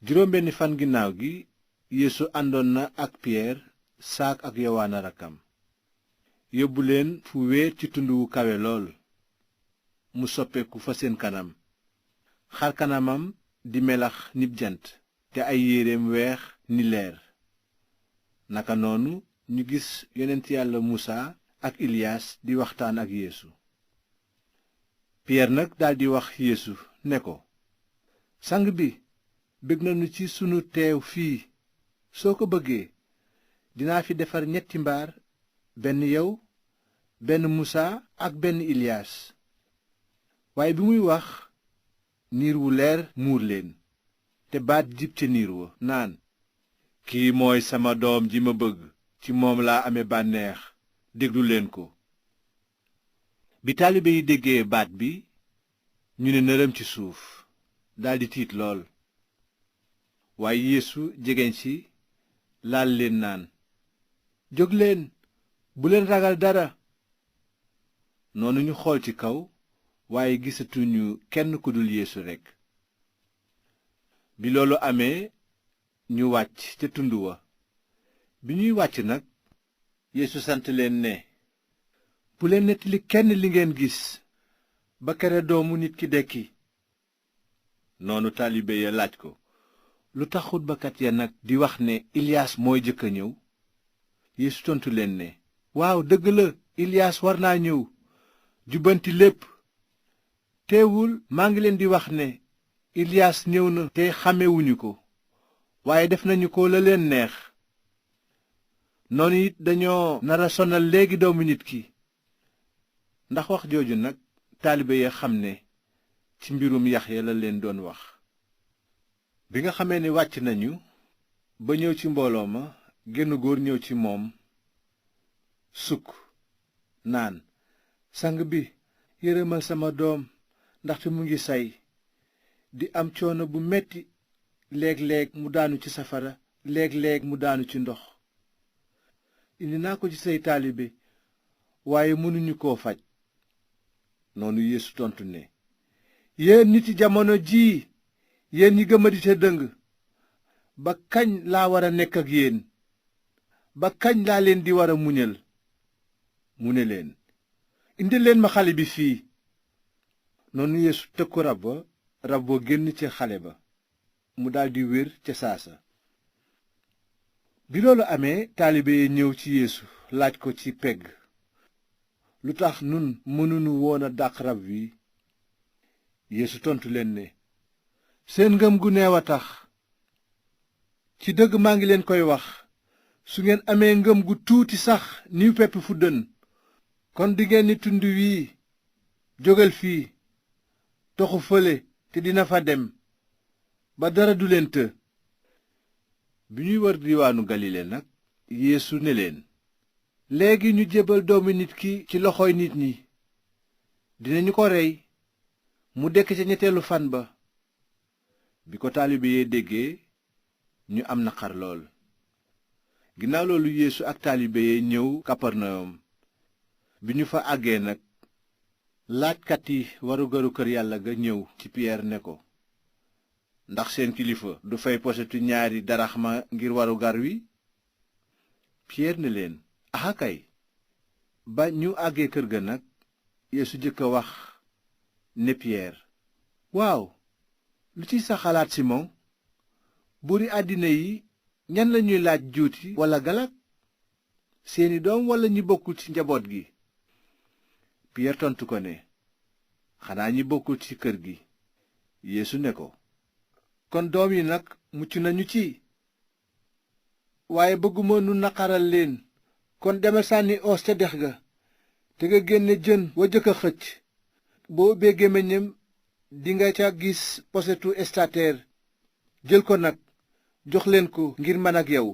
juróom benni fan ginnaaw gi yeesu àndoon na ak piyeer saak ak yowaana rakkam yóbbu leen fu wéer ci tund wu kawe lool mu soppeeku fa seen kanam xar kanamam di melax nib jant te ay yéreem weex ni leer naka noonu ñu gis yonent yàlla musaa ak iliyaas di waxtaan ak yeesu piyeer nag daldi wax yeesu ne ko sang bi bég nañu ci sunu teew fii soo ko bëggee dinaa fi defar 3 mbaar benn yow benn musaa ak benn iliyaas waaye bi muy wax niir wu leer muur leen te baat jib ca niir wa naan kii mooy sama doom ji ma bëgg ci moom laa ame bànneex déglu leen ko bi taalibe yi déggee baat bi ñu ne nërëm ci suuf daldi tiit lool waaye yeesu jegeñ si laal leen naan jóg leen bu leen ragal dara noonu ñu xool ci kaw waaye gisatuñu kenn ku dul yeesu rekk bi loolu amee ñu wàcc ca tund wa bi ñuy wàcc nag yeesu sant leen ne bu leen nettali kenn li ngeen gis ba kere doomu nit ki dekki noonu taalibe ya laaj ko lu tax xutbakat ya nag di wax ne iliyaas mooy jëkk a ñëw yeesu tontu leen ne waaw dëgg la iliyaas war naa ñëw jubbanti lépp teewul maa ngi leen di wax ne iliyaas ñëw na te xàmmewuñu ko waaye def nañu ko la leen neex noonu it dañoo nara sonal léegi doomu nit ki ndax wax jooju nag taalibe ya xam ne ci mbirum Yaxya la leen doon wax bi nga xamee ni wàcc nañu ba ñëw ci mbooloo ma genn góor ñëw ci moom sukk naan sang bi yërëmal sama doom ndaxte mu ngi say di am coono bu metti léeg-léeg mu daanu ci safara léeg-léeg mu daanu ci ndox indi naa ko ci say taalibe waaye mënuñu koo faj noonu Yeesu tontu ne yéen niti jamono jii yéen ñi gëmadi te dëng ba kañ laa war a nekk ak yéen ba kañ laa leen di war a muñal mu ne leen indi leen ma xale bi fii noonu Yeesu tëkku rab wa génn ca xale ba mu daldi wér ca saasa bi loolu amee taalibe yi ñëw ci Yeesu laaj ko ci pegg lu tax nun mënunu woon a dàq rab wi Yeesu tontu leen ne seen ngëm gu neew a tax ci dëgg maa ngi leen koy wax su ngeen amee ngëm gu tuuti sax ni pepp fuddën kon dingeen ni tund wii jógal fii toxu fële te dina fa dem ba dara du leen të bi ñuy wër diwaanu Galile nag Yeesu ne leen léegi ñu jébbal doomu nit ki ci loxoy nit ñi dinañu ko rey mu dekk ca 3 fan ba bi ko taalibe yee déggee ñu am naqar lool ginnaaw loolu Yeesu ak taalibe yee ñëw Kaparnayom bi ñu fa àggee nag laajkat yi warugaru kër yàlla ga ñëw ci Piyeer ne ko ndax seen kilifa du fay posetu 2 daraxma ngir warugar wi Piyeer ne leen axakay ba ñu àggee kër ga nag Yeesu jëkk a wax ne Piyeer waaw lu ci sa xalaat Simon buuri àddina yi ñan lañuy laaj juuti walla galak seeni doom walla ñi bokkul ci njaboot gi Piyeer tontu ko ne xanaa ñi bokkul ci kër gi Yeesu ne ko kon doom yi nag mucc nañu ci waaye bëgguma nu naqaral leen kon demal sànni oos ca dex ga te nga génne jën wa jëkk a xëcc boo ubbee gémmiñam dinga ca gis posetu estateer jël ko nag jox leen ko ngir man ak yow